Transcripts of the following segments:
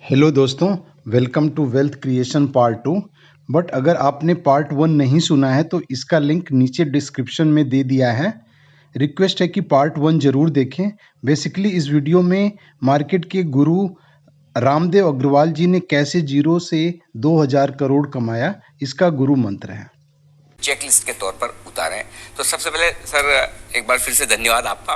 Hello दोस्तों, welcome to wealth creation part 2। But अगर आपने पार्ट 1 नहीं सुना है तो इसका लिंक नीचे डिस्क्रिप्शन में दे दिया है। रिक्वेस्ट है कि पार्ट 1 ज़रूर देखें। बेसिकली इस वीडियो में मार्केट के गुरु रामदेव अग्रवाल जी ने कैसे जीरो से 2000 करोड़ कमाया, इसका गुरु मंत्र है। चेकलिस्ट के तौर पर उतारें। तो सबसे पहले सर एक बार फिर से धन्यवाद आपका।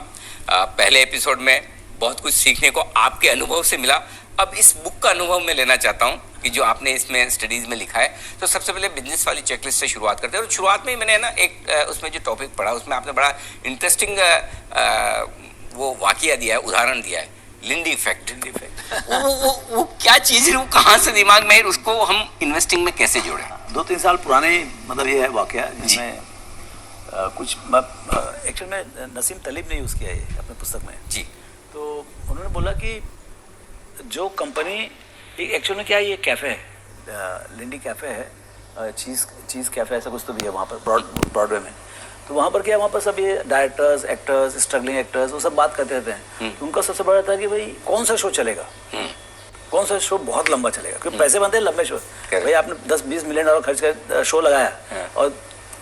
पहले एपिसोड में बहुत कुछ सीखने को आपके अनुभव से मिला। अब इस बुक का अनुभव मैं लेना चाहता हूँ कि जो आपने इसमें स्टडीज में लिखा है। तो सबसे पहले बिजनेस वाली चेकलिस्ट से शुरुआत करते हैं। और शुरुआत में ही मैंने ना एक उसमें जो टॉपिक पढ़ा उसमें आपने बड़ा इंटरेस्टिंग वो वाकया दिया है, उदाहरण दिया है, लिंडी इफेक्ट। वो क्या चीज़ है, वो कहाँ से दिमाग में है, उसको हम इन्वेस्टिंग में कैसे जोड़ें? 2-3 साल पुराने मतलब ये है वाकया जिसमें कुछ एक्चुअल में नसीम तलीब ने यूज़ किया है अपने पुस्तक में जी। तो उन्होंने बोला कि जो कंपनी एक्चुअल में क्या है, ये कैफ़े है, लिंडी कैफ़े है, चीज़ कैफ़े ऐसा कुछ तो भी है वहाँ पर ब्रॉडवे में। तो वहाँ पर क्या है, वहाँ पर सब ये डायरेक्टर्स, एक्टर्स, स्ट्रगलिंग एक्टर्स वो सब बात करते रहते हैं। तो उनका सबसे बड़ा था कि भाई कौन सा शो चलेगा, कौन सा शो बहुत लंबा चलेगा, क्योंकि पैसे बनते हैं लंबे शो। भाई आपने 10-20 मिलियन डॉलर खर्च कर शो लगाया और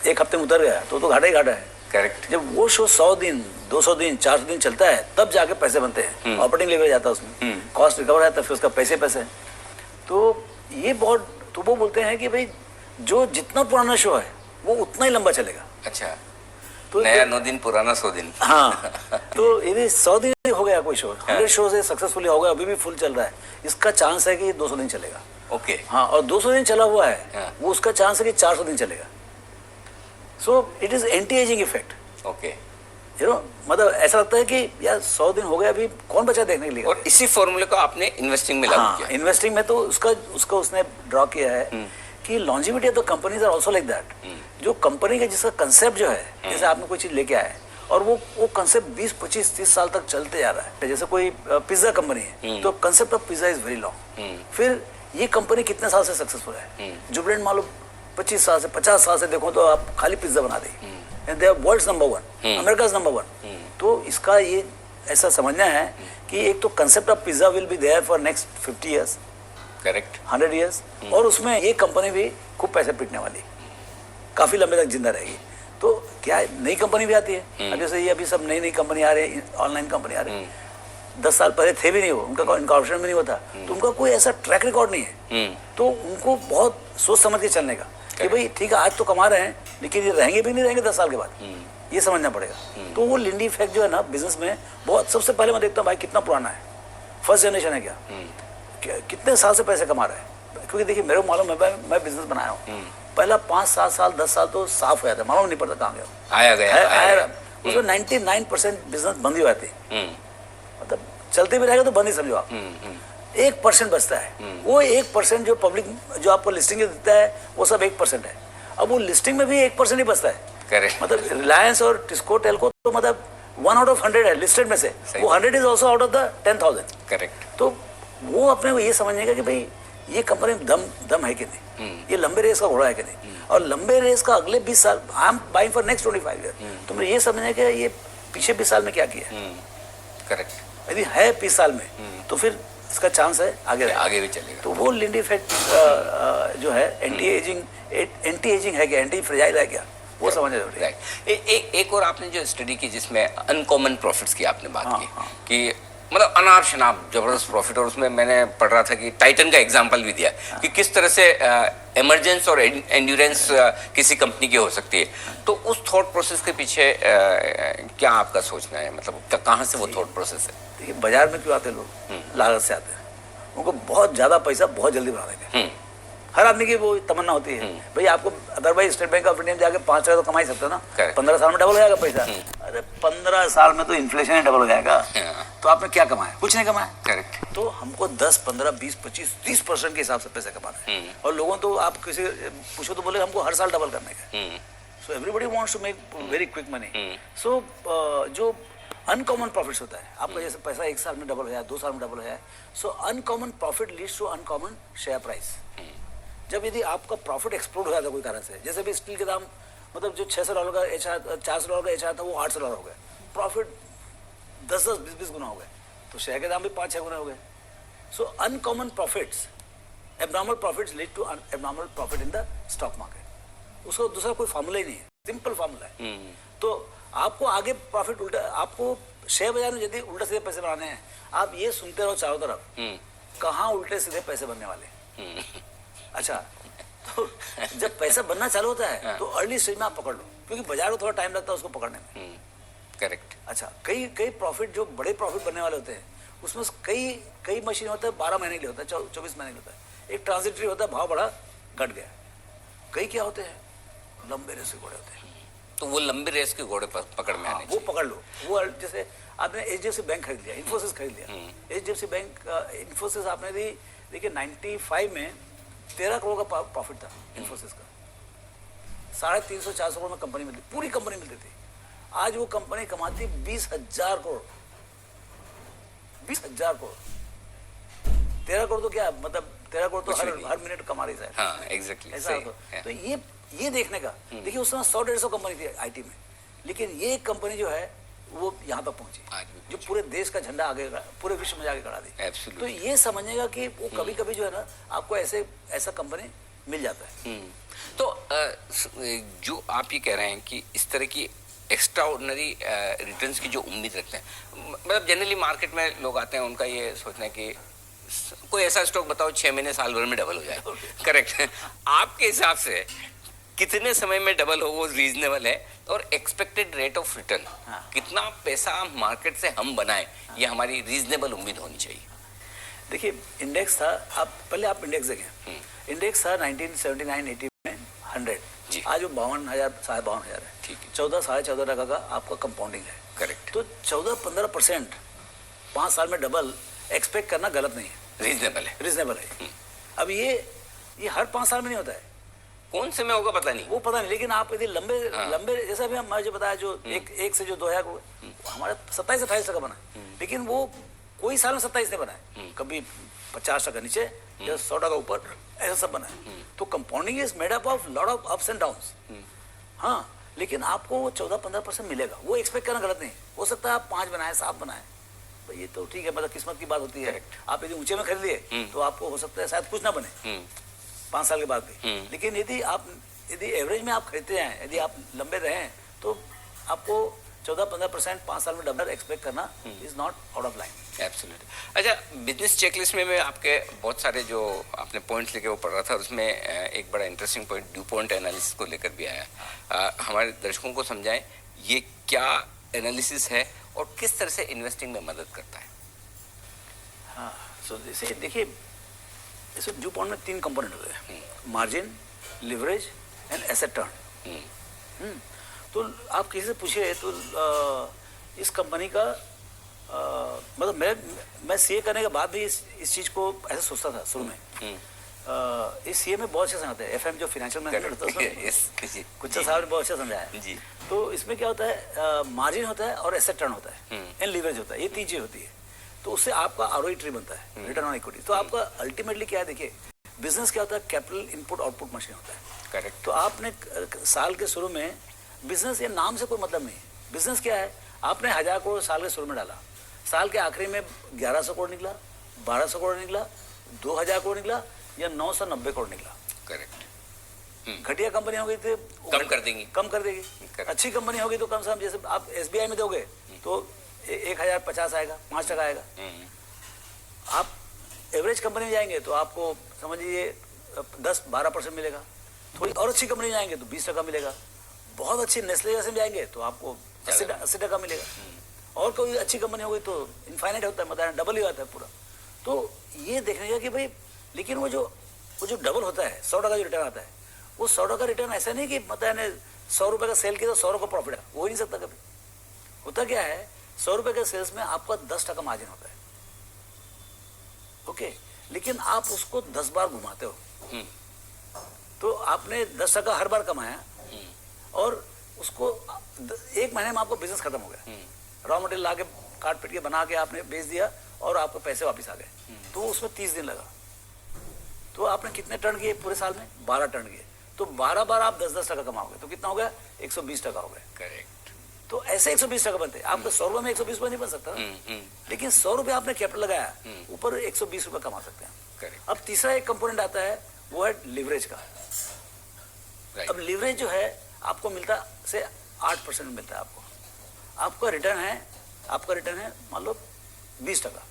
एक हफ्ते में उतर गया तो घाटा ही घाटा है। करेक्ट। जब वो शो 100 दिन, 200 दिन, 400 दिन चलता है तब जाके पैसे बनते हैं, ऑपरेटिंग लेवल जाता है उसमें, कॉस्ट रिकवर आता है, फिर उसका पैसे तो ये बहुत, तो वो बोलते हैं कि भाई जो जितना पुराना शो है वो उतना ही लंबा चलेगा। अच्छा, तो नया 9 दिन, पुराना 100 दिन। हाँ तो यदि 100 दिन हो गया कोई शो, 100 शो से सक्सेसफुली हो गया, अभी भी फुल चल रहा है, इसका चांस है कि 200 दिन चलेगा। ओके। हाँ, और 200 दिन चला हुआ है वो उसका चांस है कि 400 दिन चलेगा। So it is anti ageing effect. Okay. You know, मतलब ऐसा लगता है कि यार 100 दिन हो गया, अभी कौन बचा देखने के लिए। और इसी फॉर्मूले को आपने इन्वेस्टिंग में लागू किया। इन्वेस्टिंग में तो उसका उसने ड्रॉ किया है कि longevity of the companies are also like that. जो कंपनी का जिसका कंसेप्ट जो है, जैसे आपने कोई चीज लेके आए और वो कंसेप्ट 20, 25, 30 साल तक चलते जा रहा है। जैसे कोई पिज्जा कंपनी है तो concept of pizza is very long. फिर ये कंपनी कितने साल से सक्सेसफुल है, जुबिलेंट मान लो 25 साल से, 50 साल से देखो तो आप खाली पिज्जा बना दी, and they are world's number 1, America's number 1। तो इसका ये ऐसा समझना है कि एक तो concept of pizza will be there for next 50 years, correct, 100 years, और उसमें ये कंपनी भी खूब पैसे पिटने वाली, काफी लंबे तक जिंदा रहेगी। तो क्या है, नई कंपनी भी आती है। अब जैसे ये अभी सब नई कंपनी आ रही है, ऑनलाइन कंपनी आ रही है, 10 साल पहले थे भी नहीं, वो उनका इनकॉर्पोरेशन भी नहीं होता, तो उनका कोई ऐसा ट्रैक रिकॉर्ड नहीं है। तो उनको बहुत सोच समझ के चलने का कि भाई ठीक है आज तो कमा रहे हैं, लेकिन ये रहेंगे भी नहीं रहेंगे 10 साल के बाद, ये समझना पड़ेगा। तो वो लिंडी इफेक्ट जो है ना बिजनेस में बहुत, सबसे पहले मैं देखता हूँ भाई कितना पुराना है, फर्स्ट जनरेशन है क्या, कितने साल से पैसे कमा रहा है। क्योंकि देखिए मेरे को मालूम है, मैं बिजनेस बनाया हूँ, पहला 5-7 साल 10 साल तो साफ हो जाता है, मालूम नहीं पड़ता कहाँ गया, आया गया। उसमें 99% बिजनेस बंद ही हो जाती है, मतलब चलते भी रहेगा तो बंद ही समझो आप। 1% बचता है, वो 1% जो पब्लिक जो आपको लिस्टिंग देता है वो सब 1% है। अब वो लिस्टिंग में भी 1% ही बचता है। करेक्ट। मतलब रिलायंस और टिस्को टेल्को तो मतलब 1 out of 100 है लिस्टेड में से, वो 100 is also out of the 10,000। Correct. तो वो अपने को ये समझने का कि भाई ये कंपनी दम है कि नहीं, ये लंबे रेस का घोड़ा है कि नहीं, और लंबे रेस का अगले 20 साल, I am buying for next 25 year. तो मुझे ये समझने का ये पीछे 20 साल में क्या किया है। करेक्ट। यदि है 20 साल में तो फिर इसका चांस है आगे भी चलेगा। तो वो लिंडी इफेक्ट जो है एंटी एजिंग है क्या, एंटी फ्रेजाइल है क्या, वो समझना जरूरी है। एक और आपने जो स्टडी की जिसमें अनकॉमन प्रॉफिट्स की आपने बात की कि मतलब अनाप शनाप जबरदस्त प्रॉफिट, और उसमें मैंने पढ़ रहा था कि टाइटन का एग्जांपल भी दिया कि किस तरह से इमरजेंस और एंड्योरेंस किसी कंपनी की हो सकती है। तो उस थॉट प्रोसेस के पीछे क्या आपका सोचना है, मतलब कहाँ से वो थॉट प्रोसेस है? देखिए बाजार में क्यों आते लोग, लागत से आते हैं, उनको बहुत ज्यादा पैसा बहुत जल्दी बना देंगे। हर आदमी की वो तमन्ना होती है भाई, आपको otherwise state bank of India में जाके 5 तो कमा ही सकते हो ना, 15 साल में डबल हो जाएगा पैसा। अरे 15 साल में तो इन्फ्लेशन ही डबल हो जाएगा, तो आपने क्या कमाया, कुछ नहीं कमाया। करेक्ट। तो हमको 10, 15, 20, 25, 30% के हिसाब से पैसा कमाना है, और लोगों तो आप किसी पूछो तो बोले हमको हर साल डबल करने का। So everybody wants to make very quick money. So जो अनकॉमन प्रॉफिट्स होता है, आपका जैसे पैसा 1 साल में डबल हो जाए, 2 साल में डबल हो जाए, so uncommon profit leads to uncommon share price. जब यदि आपका प्रॉफिट एक्सप्लोड हो जाता है कोई कारण से, जैसे भी स्टील के दाम मतलब जो $600 का $400 का एच आया था वो $800 हो गया, प्रॉफिट 10-20 गुना हो गए, तो शेयर के दाम भी 5-6 गुना हो गए। So uncommon profits, abnormal profits lead to abnormal profit in the stock market. उसका दूसरा कोई फार्मूला ही नहीं है, सिंपल फार्मूला है। तो आपको आगे प्रॉफिट उल्टा, आपको शेयर बाजार में यदि उल्टा सीधे पैसे बनाने हैं, आप ये सुनते रहो चारों तरफ, कहाँ उल्टे सीधे पैसे बनने वाले। अच्छा, तो जब पैसा बनना चालू होता है तो अर्ली स्टेज में आप पकड़ लो, क्योंकि बाजार को थोड़ा टाइम लगता है उसको पकड़ने में। करेक्ट। अच्छा, कई कई प्रॉफिट जो बड़े प्रॉफिट बनने वाले होते हैं उसमें कई मशीन होता है 12 महीने के लिए होता है, 24 महीने के लिए होता है। एक ट्रांजिटरी होता है, भाव बढ़ा घट गया। कई क्या होते हैं, लंबे रेस के घोड़े होते हैं। तो वो लंबे रेस के घोड़े पकड़ में आने वो पकड़ लो। वो जैसे आपने एचडीएफसी बैंक खरीद लिया, इन्फोसिस खरीद लिया। एचडीएफसी बैंक, इन्फोसिस आपने दी, देखिए 95 में 13 करोड़ का प्रॉफिट था इन्फोसिस का। 350-400 करोड़ में कंपनी मिलती, पूरी कंपनी मिलती थी। आज वो कंपनी कमाती 20,000 करोड़। 20,000 करोड़। 13 करोड़ तो क्या मतलब, 13 करोड़ तो हर मिनट कमा रही है। हाँ, एग्जैक्टली। ऐसा तो ये देखने का, देखिए उस समय 100-150 कंपनी थी आईटी में, लेकिन ये कंपनी जो है वो यहाँ तक पहुंची, जो पूरे देश का झंडा आगे, पूरे विश्व में आगे खड़ा दी। Absolutely. तो ये समझनेगा कि वो कभी कभी जो है ना, आपको ऐसा कंपनी मिल जाता है। तो जो आप ये कह रहे हैं कि इस तरह की एक्स्ट्रा ऑर्डिनरी रिटर्न्स की जो उम्मीद रखते हैं, मतलब जनरली मार्केट में लोग आते हैं, उनका ये सोचना है कि कोई ऐसा स्टॉक बताओ 6 महीने साल भर में डबल हो जाए। करेक्ट। आपके हिसाब से कितने समय में डबल हो वो रीजनेबल है, और एक्सपेक्टेड रेट ऑफ रिटर्न कितना पैसा मार्केट से हम बनाए, ये हमारी रीजनेबल उम्मीद होनी चाहिए। देखिए इंडेक्स था, आप इंडेक्स देखें। इंडेक्स था 1979-80 में 100 जी। आज वो 52,000 52,000 है। ठीक है। 14-14.5% का आपका कंपाउंडिंग है। करेक्ट। तो 14-15% 5 साल में डबल एक्सपेक्ट करना गलत नहीं है, रीजनेबल है। अब ये हर 5 साल में नहीं होता है। कौन से में होगा पता नहीं, वो पता नहीं, लेकिन आप यदि लंबे जैसा भी मैं जो बताया, जो एक से जो 2000 हमारा 27-28% बना, लेकिन वो कोई साल में 27 नहीं बना है, कभी 50% नीचे या 100% ऊपर, ऐसा सब बना है। तो compounding is made up of lot of ups and downs. हाँ, लेकिन आपको वो 14-15% मिलेगा, वो एक्सपेक्ट करना गलत नहीं। हो सकता है आप 5 बनाए, 7 बनाए, तो ये तो ठीक है, मतलब किस्मत की बात होती है। आप यदि ऊंचे में खरीद लिए तो आपको हो सकता है शायद कुछ ना बने 5 साल के बाद भी। लेकिन यदि एवरेज में आप खरीदते हैं, यदि आप लंबे रहें, तो आपको 14-15% 5 साल में डबल एक्सपेक्ट करना is not out of line. Absolutely. अच्छा, बिजनेस चेकलिस्ट में मैं आपके बहुत सारे जो आपने पॉइंट्स लेके वो पढ़ रहा था, उसमें एक बड़ा interesting point due point analysis को लेकर भी आया। हमारे दर्शकों को समझाएं ये क्या एनालिसिस है और किस तरह से इन्वेस्टिंग में मदद करता है। हाँ, सो जैसे देखिए, इस ड्यू पॉइंट में 3 कंपोनेंट होते हैं, margin, leverage and asset turn. तो आप किसी से पूछिए तो इस कंपनी का मतलब मैं सीए करने के बाद भी इस चीज को ऐसा सोचता था शुरू में। इस सीए में बहुत अच्छे समझाते हैं, एफएम जो फाइनेंशियल मैनेजमेंट होता है उसमें कुछ साहब ने बहुत अच्छा समझाया जी। तो इसमें क्या होता है, मार्जिन होता है और एसेट टर्न होता है एंड लिवरेज होता है, ये 3 चीज होती है। तो उससे आपका आरओई ट्री बनता है, रिटर्न ऑन इक्विटी। तो आपका अल्टीमेटली क्या है, देखिए बिजनेस क्या होता है, कैपिटल इनपुट आउटपुट मशीन होता है। करेक्ट। तो आपने साल के शुरू में, बिजनेस ये नाम से कोई मतलब नहीं है। बिजनेस क्या है, आपने 1000 करोड़ साल के शुरू में डाला, साल के आखिरी में 1100 करोड़ निकला, 1200 करोड़ निकला, 2000 करोड़ निकला या 990 करोड़ निकला। करेक्ट। घटिया कंपनी हो गई तो कम कर देगी। अच्छी कंपनी होगी तो कम से कम, जैसे आप एसबीआई में दोगे तो 1050 आएगा, 5% आएगा। आप एवरेज कंपनी में जाएंगे तो आपको समझिए 10-12% मिलेगा। थोड़ी और अच्छी कंपनी में जाएंगे तो 20% मिलेगा। बहुत अच्छी नेस्ले जैसे में जाएंगे तो आपको 80% मिलेगा। और कोई अच्छी कंपनी हो गई तो इनफाइनाइट होता है, मतलब डबल ही आता है पूरा। तो ये देखने का कि भाई, लेकिन वो जो डबल होता है, 100% जो रिटर्न आता है, वो 100% रिटर्न ऐसा नहीं कि मतलब 100 रुपए का सेल किया तो 100 रुपये प्रॉफिट है, हो ही नहीं सकता कभी। होता क्या है, 100 रुपए के सेल्स में आपका 10% मार्जिन होता है, ओके। लेकिन आप उसको 10 बार घुमाते हो, तो आपने 10% हर बार कमाया और उसको 1 महीने में आपको बिजनेस खत्म हो गया। रॉ मटेरियल ला के काट पीट के बना के आपने बेच दिया और आपको पैसे वापस आ गए। तो उसमें 30 दिन लगा। तो आपने कितने टर्न किए पूरे साल में? 12 टर्न किए। तो 12 बार आप 10-10% कमाओगे तो कितना हो गया? 120% हो गया। करेक्ट। तो ऐसे 120 टका बनते हैं। आपका 100 रुपए में 120 रुपए नहीं बन सकता, लेकिन 100 रुपए आपने कैपिटल लगाया, ऊपर 120 रुपए कमा सकते हैं। करेक्ट। अब तीसरा एक कंपोनेंट आता है, वो है लिवरेज का। अब लिवरेज जो है आपको मिलता से 8% मिलता है आपको। आपका रिटर्न है मान लो 20 टका।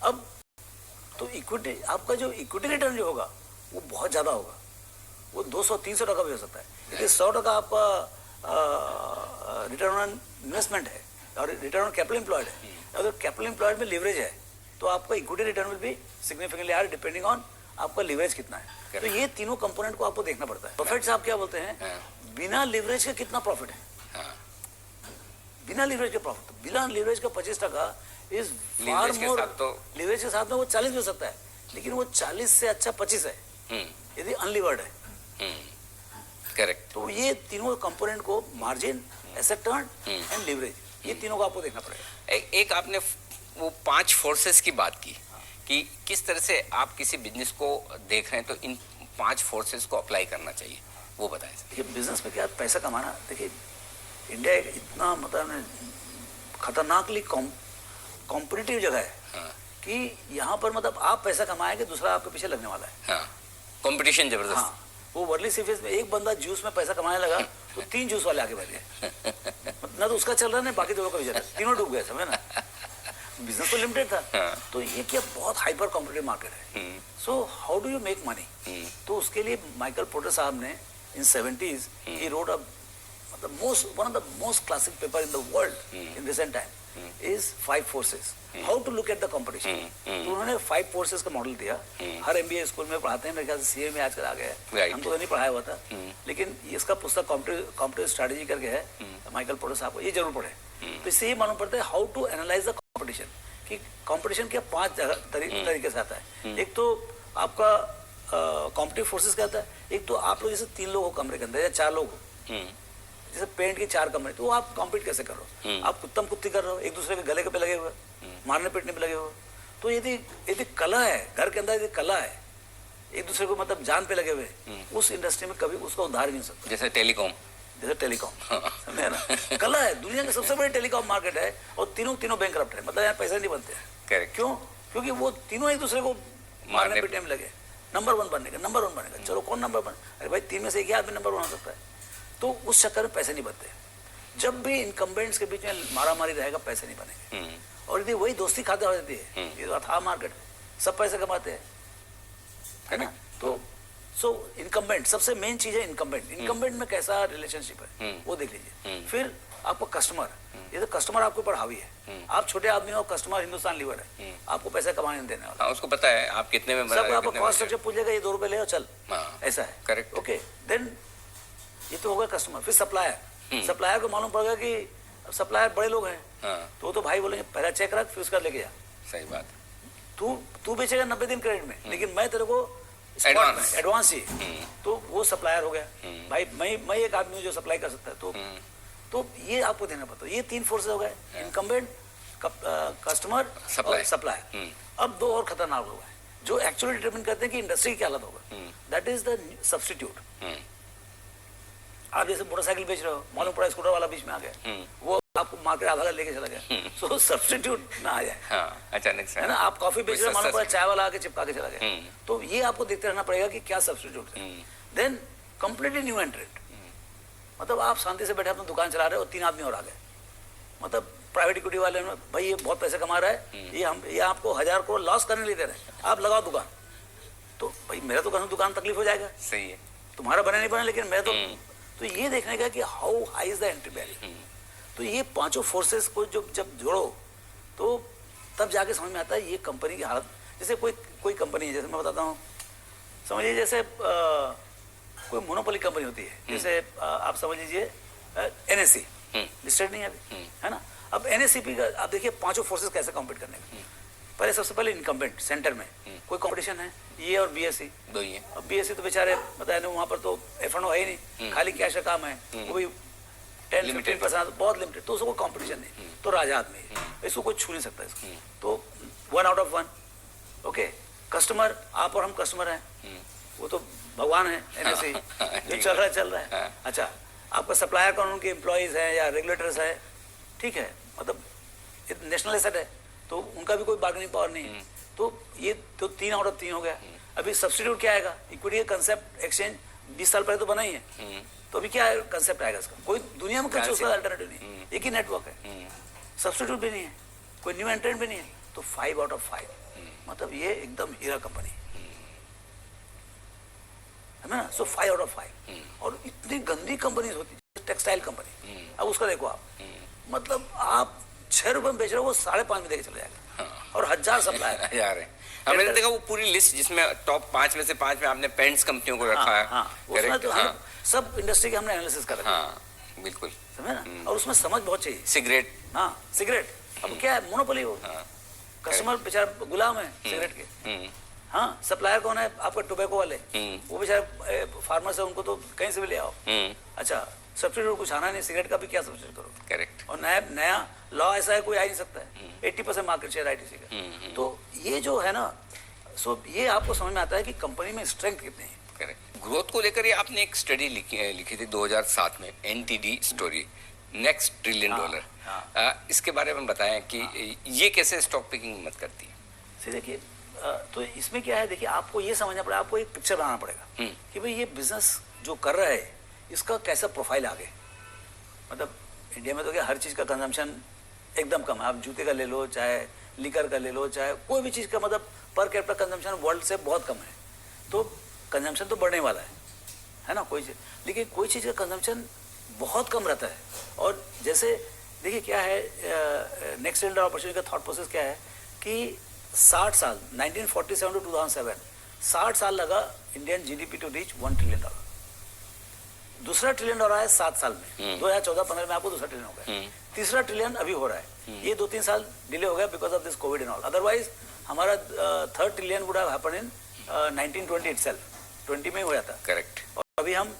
अब तो इक्विटी, आपका जो इक्विटी रिटर्न जो होगा वो बहुत ज्यादा होगा, वो 200-300 टका भी हो सकता है। लेकिन 100 टका आपका रिटर्न ऑन इन्वेस्टमेंट है और रिटर्न ऑन कैपिटल एम्प्लॉयड है। अगर कैपिटल एम्प्लॉयड में लिवरेज है तो आपका equity return will be significantly higher depending on आपका लिवरेज कितना है। तो ये तीनों कंपोनेंट को आपको देखना पड़ता है। प्रॉफिट साहब क्या बोलते हैं, बिना लिवरेज के कितना प्रॉफिट है, बिना लिवरेज के प्रॉफिट, बिना लिवरेज का 25 टका इज फार मोर। लिवरेज के साथ में वो 40 भी हो सकता है, लेकिन वो 40 से अच्छा 25 है यदि अनलिवर्ड है। करेक्ट। तो ये तीनों कंपोनेंट को, margin, asset turn and leverage, ये तीनों को आपको देखना पड़ेगा। एक आपने वो 5 फोर्सेस की बात की कि किस तरह से आप किसी बिजनेस को देख रहे हैं, तो इन 5 फोर्सेस को अप्लाई करना चाहिए, वो बताएं। देखिए बिजनेस में क्या पैसा कमाना, देखिए इंडिया एक इतना मतलब खतरनाकली कॉम्पिटिटिव जगह है कि यहाँ पर मतलब आप पैसा कमाएंगे, दूसरा आपके पीछे लगने वाला है। कंपटीशन जबरदस्त। हाँ, वो वर्ली सीफेस में एक बंदा जूस में पैसा कमाने लगा तो 3 जूस वाले आगे बैठ गए। ना तो उसका चल रहा है, बाकी दोनों का भी चल रहा है, तीनों डूब गए, समझे ना। बिजनेस तो लिमिटेड था। तो ये क्या बहुत हाइपर कॉम्पिटिटिव मार्केट है। So how do you make money? तो उसके लिए माइकल पोर्टर साहब ने इन 70s ही रोट अ मतलब one of the most classic paper in the world in recent time is 5 forces, how to look at the competition. तो उन्होंने 5 forces का model दिया। हर MBA स्कूल में पढ़ाते हैं, मेरे ख्याल से CA में आजकल आ गया है। हमको तो नहीं पढ़ाया हुआ था, लेकिन इसका पुस्तक कॉम्पिटिटिव स्ट्रेटेजी करके है, माइकल पोर्टर साहब को, ये जरूर पढ़े। तो इससे ये मालूम पड़ता है how to analyse the competition, कि कंपटीशन के 5 तरीके से आता है। एक तो आपका कॉम्पिटिटिव फोर्सेस का आता है, एक तो आप लोग जैसे 3 लोग हो कमरे के अंदर या 4 लोग हो, जैसे पेंट के 4 कमरे, तो आप कॉम्पीट कैसे कर रहे हो? आप कुत्तम कुत्ती कर रहे हो, एक दूसरे के गले के पे लगे हुए, मारने पीटने पे लगे हुए। तो यदि कला है, घर के अंदर यदि कला है, एक दूसरे को मतलब जान पे लगे हुए, उस इंडस्ट्री में कभी उसका उद्धार नहीं हो सकता। जैसे टेलीकॉम समझे ना, कला है, दुनिया का सबसे बड़ी टेलीकॉम मार्केट है और तीनों बैंकरप्ट है, मतलब यहाँ पैसे नहीं बनते हैं। क्यों? क्योंकि वो तीनों एक दूसरे को मारने पीटने में लगे, नंबर 1 बनने का। चलो कौन नंबर 1? अरे भाई 3 में से एक ही आदमी नंबर 1 हो सकता है। तो उस चक्कर में पैसे नहीं बनते। जब भी इनकम्बेंट्स के बीच में मारामारी रहेगा, पैसे नहीं बनेंगे। और यदि वही दोस्ती खाते हो जाती है, ये तो अथाह मार्केट है, सब पैसे कमाते हैं, है ना। तो सो इनकम्बेंट सबसे मेन चीज है। इनकम्बेंट में कैसा रिलेशनशिप है वो देख लीजिए। फिर आपको कस्टमर, ये तो कस्टमर आपके ऊपर हावी है। आप छोटे आदमी हो, कस्टमर हिंदुस्तान लीवर है, आपको पैसा कमाने देने वाला। उसको पता है आप कितने में सब आपको कॉस्ट स्ट्रक्चर पूछेगा, ये 2 रुपए ले और चल, ऐसा है। करेक्ट। ओके, देन ये तो होगा कस्टमर। फिर सप्लायर को मालूम पड़ेगा कि सप्लायर बड़े लोग हैं, तो वो तो भाई बोलेंगे पहला चेक रख, फिर उसका लेके जा। सही बात। तू बेचेगा 90 दिन क्रेडिट में, लेकिन मैं तेरे को एडवांस ही, तो वो सप्लायर हो गया। भाई मैं एक आदमी हूँ जो सप्लाई कर सकता है। तो ये आपको देना पड़ता है। ये 3 फोर्सेस हो गए, इनकम्बेंट, कस्टमर, सप्लायर। अब 2 और खतरनाक लोग हैं जो एक्चुअली डिटरमिन करते हैं कि इंडस्ट्री की क्या हालत होगा। That is the substitute. आप जैसे मोटरसाइकिल बेच रहे हो, मालूम पड़ा स्कूटर वाला बीच में आ गया, वो आपको मार्केट आधा लेके चला गया, सो सब्स्टिट्यूट ना आ जाए। अचानक से, है ना। आप कॉफी बेच रहे हो, मालूम पड़ा चाय वाला आके चिपका के चला गया, तो ये आपको देखते रहना पड़ेगा कि क्या सब्स्टिट्यूट है। देन कंप्लीटली न्यू एंट्रेंट, मतलब आप शांति से बैठे अपनी दुकान चला रहे हो, 3 आदमी और आ गए, मतलब प्राइवेट इक्विटी वाले ने, भाई ये बहुत पैसे कमा रहा है, ये आपको 1000 करोड़ लॉस करने नहीं दे रहे, आप लगाओ दुकान। तो भाई मेरा तो दुकान तकलीफ हो जाएगा। सही है, तुम्हारा बने नहीं बने, लेकिन मैं तो ये देखने का कि how high is the entry barrier. तो ये 5 फोर्सेस को जब जोड़ो तो तब जाके समझ में आता है ये कंपनी की हालत। जैसे कोई कंपनी है, जैसे मैं बताता हूँ, समझिए जैसे कोई मोनोपोली कंपनी होती है, जैसे आप समझ लीजिए NSE लिस्टेड नहीं है अभी, है ना। अब NSCP का आप देखिए 5 फोर्सेस कैसे कॉम्पीट करने का। पहले सबसे पहले इनकम्बेंट सेंटर में कोई कंपटीशन है, ये और BSE 2 ही है। अब BSE तो बेचारे बताए वहाँ पर तो F&O है ही नहीं, खाली कैश का काम है, वो भी 10-15% बहुत लिमिटेड, तो उसको कंपटीशन नहीं। तो राजा आदमी है, इसको कोई छू नहीं सकता इसको। तो 1 आउट ऑफ 1। ओके, कस्टमर आप और हम कस्टमर हैं, वो तो भगवान है NSE, जो चल रहा है। अच्छा, आपका सप्लायर कौन, उनके एम्प्लॉयज़ हैं या रेगुलेटर्स है, ठीक है, मतलब नेशनल एसेट है तो उनका भी कोई बार्गेनिंग पावर नहीं है। तो ये तो 3 आउट ऑफ 3 हो गया। अभी सब्स्टिट्यूट क्या आएगा? इक्विटी का कंसेप्ट एक्सचेंज 20 साल पहले तो बना ही है, तो अभी क्या कंसेप्ट आएगा इसका? कोई दुनिया में कुछ उसका अल्टरनेटिव नहीं है, एक ही नेटवर्क है, सब्स्टिट्यूट भी नहीं है, कोई न्यू एंट्रेंट भी नहीं है। तो 5 आउट ऑफ 5 मतलब ये एकदम हीरा कंपनी है ना। सो 5 आउट ऑफ 5 और इतनी गंदी कंपनी होती है टेक्सटाइल कंपनी। अब उसका देखो आप, मतलब आप 6 रुपए में बेच रहे हो, वो 5.5 में देके चले जाएगा और 1000 सप्लायर यार है। हमने देखा वो पूरी लिस्ट जिसमें टॉप 5 में से 5 में आपने पेंट्स कंपनियों को रखा है। उसमें तो सब इंडस्ट्री के हमने एनालिसिस कर रखा है। बिल्कुल समझे ना। और उसमें समझ बहुत चाहिए। सिगरेट, हाँ सिगरेट, अब क्या है, मोनोपोली हो, कस्टमर बेचारा गुलाम है सिगरेट के। हाँ सप्लायर कौन है? आपका टोबैको वाले, वो बेचारे फार्मर से, उनको तो कहीं से भी ले आओ। अच्छा सब्सिट्यूट कुछ आना नहीं, सिगरेट का भी क्या सब्सिट्यूट करो? करेक्ट। और नया लॉ ऐसा है कोई आ ही नहीं सकता है। 80% मार्केट शेयर आईटीसी का। तो ये जो है ना, सो ये आपको समझ में आता है कि कंपनी में स्ट्रेंथ कितनी है। करेक्ट। ग्रोथ को लेकर ये आपने एक स्टडी लिखी थी 2007 में, NTD story, next trillion dollar. इसके बारे में बताएं कि ये कैसे स्टॉक पिकिंग मत करती है? सही देखिए, तो इसमें क्या है, देखिए आपको ये समझना पड़ेगा, आपको एक पिक्चर बनाना पड़ेगा कि भाई ये बिजनेस जो कर रहा है इसका कैसा प्रोफाइल आगे। मतलब इंडिया में तो क्या हर चीज़ का कंजम्पशन एकदम कम है। आप जूते का ले लो, चाहे लिकर का ले लो, चाहे कोई भी चीज़ का, मतलब पर कैपिटा कंजम्पशन वर्ल्ड से बहुत कम है। तो कंजम्पशन तो बढ़ने वाला है ना कोई चीज़, लेकिन कोई चीज़ का कंजम्पशन बहुत कम रहता है। और जैसे देखिए क्या है, नेक्स्ट ट्रिलियन डॉलर अपॉर्चुनिटी का थॉट प्रोसेस क्या है कि 60 साल 1947 टू 2007 60 साल लगा Indian GDP to reach 1 trillion dollar. दूसरा ट्रिलियन डॉलर है 7 साल में, 2014-15 में आपको दूसरा ट्रिलियन हो गया। तीसरा ट्रिलियन अभी हो रहा है, ये 2-3 साल डिले हो गया because of this Covid and all. Otherwise हमारा 3rd trillion would have happened in 1920 itself, 20 में ही हो जाता। करेक्ट। और अभी हम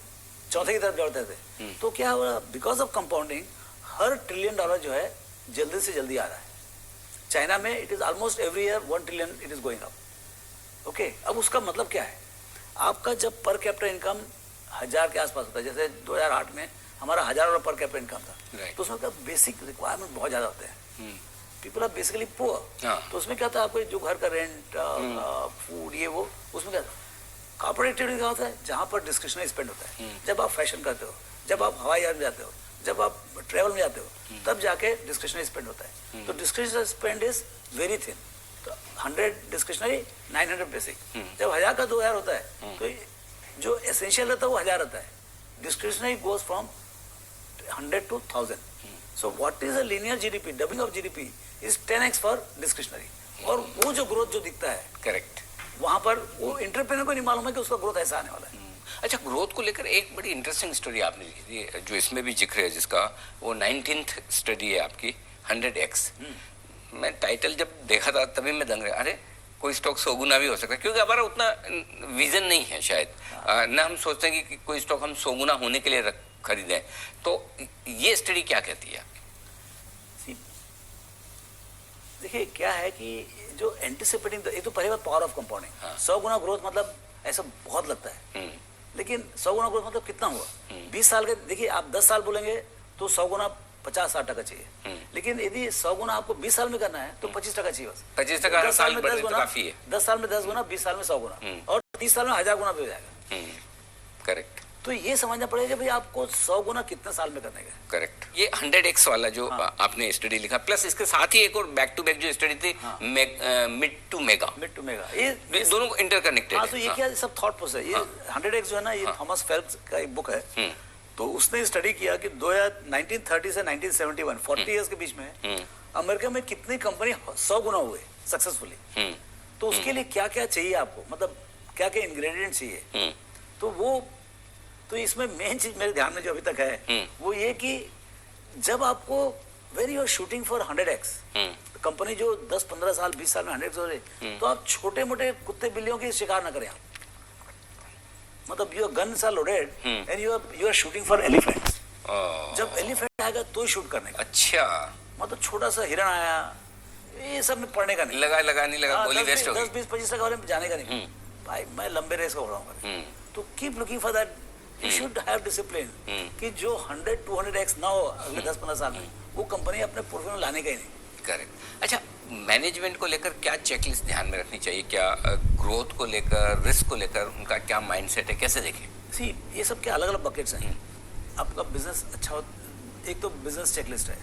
चौथे की तरफ दौड़ते थे। तो क्या हुआ, because of compounding her trillion dollar जो है जल्दी से जल्दी आ रहा है। चाइना में it is almost every year 1 trillion it is going up. Okay, अब उसका मतलब क्या है, आपका जब पर कैपिटा इनकम 1000 के आसपास होता है, जैसे 2008 में हमारा $1000 पर कैपिटा इनकम था, तो उसमें क्या बेसिक रिक्वायरमेंट बहुत ज्यादा होते हैं। People are basically poor. तो उसमें क्या था, आपको जो घर का रेंट, फूड, ये वो, उसमें क्या कॉर्पोरेट एक्टिविटी क्या होता है, जहाँ पर डिस्क्रिशनरी स्पेंड होता है। जब आप फैशन करते हो, जब आप हवाई जहाज में जाते हो, जब आप ट्रेवल में जाते हो, तब जाके डिस्क्रिशनरी स्पेंड होता है। तो discretionary spend is very thin. तो 100 डिस्क्रिशनरी, 900 बेसिक। जब 1000 का 2000 होता है, तो जो एसेंशियल रहता है वो 1000 रहता है। Discretionary goes from 100 to 1000। So what is a linear GDP, doubling of GDP is 10x for discretionary. और वो जो ग्रोथ जो दिखता है, करेक्ट, वहां पर वो एंटरप्रेन्योर को नहीं मालूम है कि उसका ग्रोथ ऐसा आने वाला है। अच्छा, ग्रोथ को लेकर एक बड़ी इंटरेस्टिंग स्टोरी आपने लिखी थी, जो इसमें भी जिक्र है, जिसका वो 19th स्टडी है आपकी, 100x। मैं टाइटल जब देखा था तभी मैं दंग रहा, अरे कोई स्टॉक 100 गुना भी हो सकता है, क्योंकि हमारा उतना विजन नहीं है शायद। ना हम सोचते हैं कि कोई स्टॉक हम 100 गुना होने के लिए खरीदें। तो ये स्टडी क्या कहती है आपकी? देखिए क्या है कि जो एंटिसिपेटिंग, ये तो पहली बात power of compounding. 100 Guna growth मतलब ऐसा बहुत लगता है, लेकिन 100 गुना ग्रोथ मतलब कितना हुआ? 20 साल के, देखिए आप 10 साल बोलेंगे तो 100 गुना 50-60% चाहिए, लेकिन यदि 100 गुना आपको 20 साल में करना है तो 25% चाहिए बस। 25% हर साल बढ़े तो काफी है। 10 साल में 10 गुना, 20 साल में 100 गुना, और 30 साल में 1000 गुना भी हो जाएगा। करेक्ट। तो ये समझना पड़ेगा कि भाई आपको 100 गुना कितने साल में करने का। करेक्ट। ये 100x वाला जो आपने स्टडी लिखा, प्लस इसके साथ ही एक और बैक टू बैक जो स्टडी थी, मिड टू मेगा, ये दोनों इंटरकनेक्टेड है। तो ये क्या सब थॉट प्रोसेस है। ये 100x जो है ना, ये थॉमस फेल्प्स का एक बुक है। तो उसने स्टडी किया कि 1930 से 1971 40 इयर्स के बीच में अमेरिका में कितनी कंपनी 100 गुना हुए सक्सेसफुली। तो उसके लिए क्या क्या चाहिए आपको, मतलब क्या क्या इंग्रेडिएंट चाहिए। तो इसमें मेन चीज मेरे ध्यान में जो अभी तक है वो ये कि जब आपको when you are shooting for 100x, company जो 10-15 साल 20 साल में 100x हो रही, तो आप छोटे मोटे कुत्ते बिल्लियों के शिकार ना करें आप। मतलब your guns are loaded and you are shooting for elephants. जब एलिफेंट आएगा तो ही शूट करने का। अच्छा, मतलब छोटा सा हिरण आया, ये सब में पढ़ने का नहीं, लगा नहीं लगा, गोली वेस्ट हो गई। 10-20-25 वाले में जाने का नहीं। भाई मैं लंबे रेस का हो रहा हूँ, तो keep looking for that you should have discipline कि जो 100-200x ना हो अगले 10-15 साल में, वो कंपनी अपने पोर्टफोलियो में लाने का ही नहीं। करेक्ट। अच्छा, मैनेजमेंट को लेकर क्या चेकलिस्ट ध्यान में रखनी चाहिए? क्या ग्रोथ को लेकर, रिस्क को लेकर उनका क्या माइंडसेट है, कैसे देखें? सी, ये सब के अलग अलग बकेट्स हैं। आपका बिजनेस अच्छा हो, एक तो बिजनेस चेकलिस्ट है,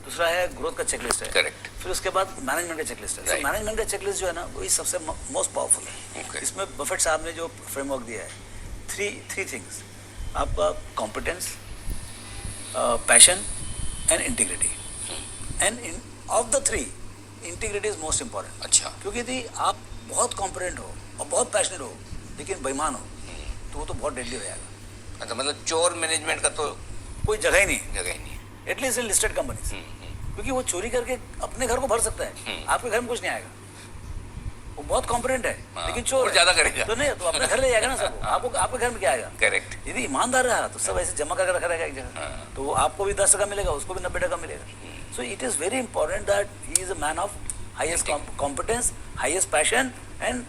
दूसरा है ग्रोथ का चेकलिस्ट है, करेक्ट, फिर उसके बाद मैनेजमेंट का चेकलिस्ट है। Right. मैनेजमेंट का चेकलिस्ट जो है ना, वही सबसे मोस्ट पावरफुल है। Okay. इसमें बफेट साहब ने जो फ्रेमवर्क दिया है, थ्री थिंग्स, आपका competence, passion and integrity. End of the three, integrity is most important. अच्छा, क्योंकि यदि आप बहुत कॉम्पिटेंट हो और बहुत पैशनेट हो लेकिन बेईमान हो, तो वो तो बहुत डेडली हो जाएगा। अच्छा, मतलब चोर मैनेजमेंट का तो कोई जगह ही नहीं, जगह ही नहीं। एटलीस्ट इन लिस्टेड कंपनीज, क्योंकि वो चोरी करके अपने घर को भर सकता है, आपके घर में कुछ नहीं आएगा। वो बहुत कॉम्पिटेंट है, हाँ, लेकिन चोर और ज्यादा करेगा तो नहीं, तो अपने घर ले जाएगा ना सब। आपको आपके घर में क्या आएगा? करेक्ट। यदि ईमानदार रहा तो सब ऐसे जमा करके रखा रहेगा एक जगह, तो वो आपको भी 10 टका मिलेगा, उसको भी 90 टका मिलेगा। So it is very important that he is a man of highest competence, highest passion and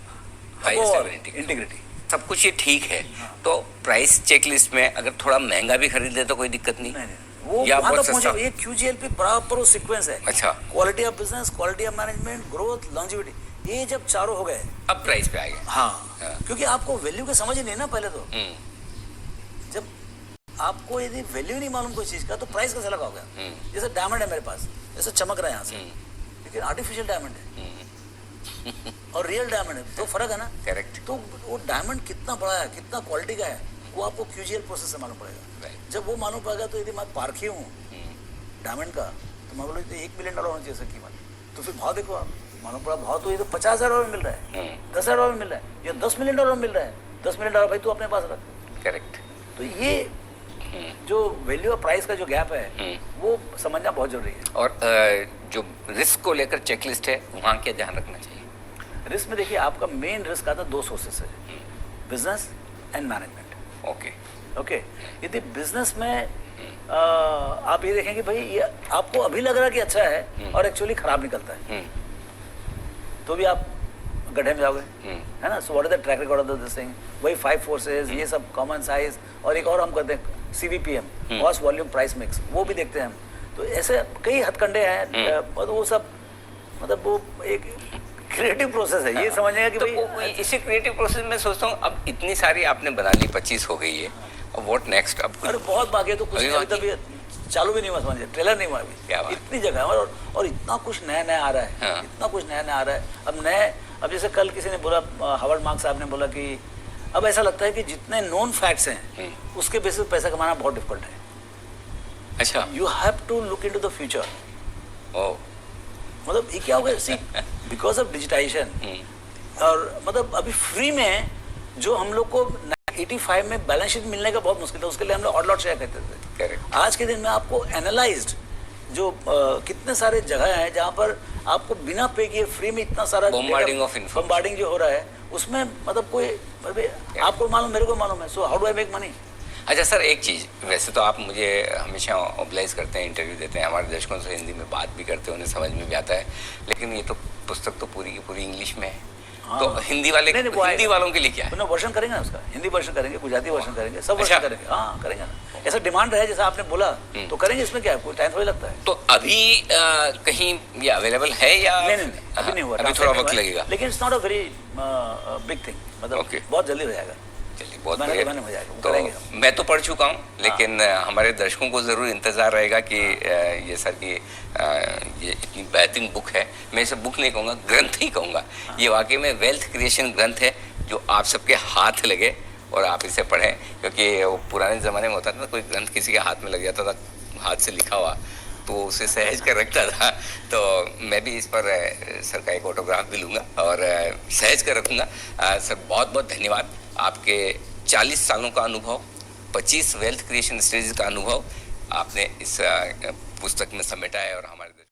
integrity. सब कुछ ये ठीक है, तो प्राइस चेकलिस्ट में अगर थोड़ा महंगा भी खरीद ले तो कोई दिक्कत नहीं? नहीं, वो या वहाँ बहुत तक सस्ता? पहुंचे, ये QGLP प्रॉपर सीक्वेंस है। अच्छा, quality of business, quality of management, growth, longevity, ये जब चारों हो गए, अब प्राइस पे आएगा। हाँ, हाँ। क्योंकि आपको वैल्यू की समझ ही नहीं ना पहले तो। जब आपको यदि वैल्यू नहीं मालूम कोई चीज का, तो प्राइस कैसे लगाओगे? जैसे डायमंड है मेरे पास, जैसे चमक रहा है यहाँ से, लेकिन आर्टिफिशियल डायमंड है और रियल डायमंड है, तो फर्क है ना। करेक्ट। तो वो डायमंड कितना बड़ा है, कितना क्वालिटी का है, वो आपको QGL प्रोसेस से मालूम पड़ेगा। जब वो मालूम पड़ेगा, तो यदि मैं पारखी हूँ डायमंड का, तो मैं बोलूँ $1 मिलियन होना चाहिए सर कीमत, तो फिर भाव देखो आप, मालूम पड़ा भाव तो ये तो $50,000 में मिल रहा है, $10,000 में मिल रहा है, या $10 मिलियन में मिल रहा है। $10 मिलियन भाई तू अपने पास रख। करेक्ट। तो ये जो वैल्यू और प्राइस का जो गैप है, वो समझना बहुत जरूरी है। और जो रिस्क को लेकर चेकलिस्ट है, वहाँ क्या ध्यान रखना चाहिए? रिस्क में देखिए, आपका मेन रिस्क आता है 2 सोर्सेस है, business and management. Okay. Okay, यदि बिजनेस में आप ये देखें कि भाई ये आपको अभी लग रहा है कि अच्छा है और एक्चुअली खराब निकलता है, तो भी आप गड्ढे में जाओगे, है ना। So what is the track record of this thing? वही 5 फोर्सेस, ये सब कॉमन साइज, और एक और हम करते हैं CVPM, cost volume price mix, वो भी देखते हैं हम। तो ऐसे कई हथकंडे हैं, वो सब मतलब वो एक क्रिएटिव प्रोसेस है। ये समझेगा कि तो भाई इसी क्रिएटिव प्रोसेस में सोचता हूँ, अब इतनी सारी आपने बना ली, 25 हो गई है, अब व्हाट नेक्स्ट? अब अरे बहुत बाकी है, तो कुछ अभी नहीं, अभी चालू भी नहीं हुआ, समझिए ट्रेलर नहीं हुआ क्या अभी, बात? इतनी जगह है और इतना कुछ नया नया आ रहा है, हाँ। इतना कुछ नया नया आ रहा है। अब जैसे कल किसी ने बोला, हावर्ड मार्क्स साहब ने बोला कि अब ऐसा लगता है कि जितने नोन फैक्ट्स हैं उसके बेसिस पे पैसा कमाना बहुत डिफिकल्ट है। अच्छा। You have to look into the future. Oh, मतलब ये क्या होगा, सी बिकॉज ऑफ डिजिटाइजेशन, और मतलब अभी फ्री में जो हम लोग को 85 में बैलेंस शीट मिलने का बहुत मुश्किल था, उसके लिए हम लोग ऑड लॉट शेयर करते थे। करेक्ट। आज के दिन में आपको एनालाइज्ड जो कितने सारे जगह हैं जहाँ पर आपको बिना पे किए फ्री में इतना सारा बम्बार्डिंग ऑफ इन्फॉर्मेशन, बम्बार्डिंग जो हो रहा है, उसमें मतलब कोई आपको मालूम, मेरे को मालूम है। So how do I make money? अच्छा सर, एक चीज़, वैसे तो आप मुझे हमेशा ऑब्लाइज करते हैं, इंटरव्यू देते हैं, हमारे दर्शकों से हिंदी में बात भी करते हैं, उन्हें समझ में भी आता है, लेकिन ये तो पुस्तक तो पूरी की पूरी इंग्लिश में है। हाँ। तो हिंदी वाले, हिंदी वालों के लिए क्या है? वर्षन करेंगे ना उसका, हिंदी वर्षन करेंगे, गुजराती वर्षन करेंगे, सब वर्षन अच्छा। करेंगे। हाँ करेंगे ना, ऐसा डिमांड है जैसा आपने बोला, तो करेंगे। इसमें क्या है, कोई टाइम थोड़ी लगता है। तो अभी कहीं ये अवेलेबल है या? नहीं, अभी नहीं हुआ, अभी थोड़ा वक्त लगेगा, लेकिन it's not a very big thing, मतलब Okay. बहुत जल्दी हो जाएगा। चलिए बहुत मैंने बढ़िया। हो जाएगा, वो तो करेंगे हम। मैं तो पढ़ चुका हूँ, लेकिन हमारे दर्शकों को ज़रूर इंतज़ार रहेगा कि ये सर की ये इतनी बेहतरीन बुक है, मैं इसे बुक नहीं कहूँगा, ग्रंथ ही कहूँगा। ये वाकई में वेल्थ क्रिएशन ग्रंथ है, जो आप सबके हाथ लगे और आप इसे पढ़ें, क्योंकि वो पुराने ज़माने में होता था ना, कोई ग्रंथ किसी के हाथ में लग जाता था, हाथ से लिखा हुआ, तो वो उसे सहज कर रखता था। तो मैं भी इस पर सर का एक ऑटोग्राफ भी लूँगा और सहज कर रखूँगा। सर बहुत बहुत धन्यवाद। आपके 40 सालों का अनुभव, 25 वेल्थ क्रिएशन स्टेज का अनुभव आपने इस पुस्तक में समेटा है, और हम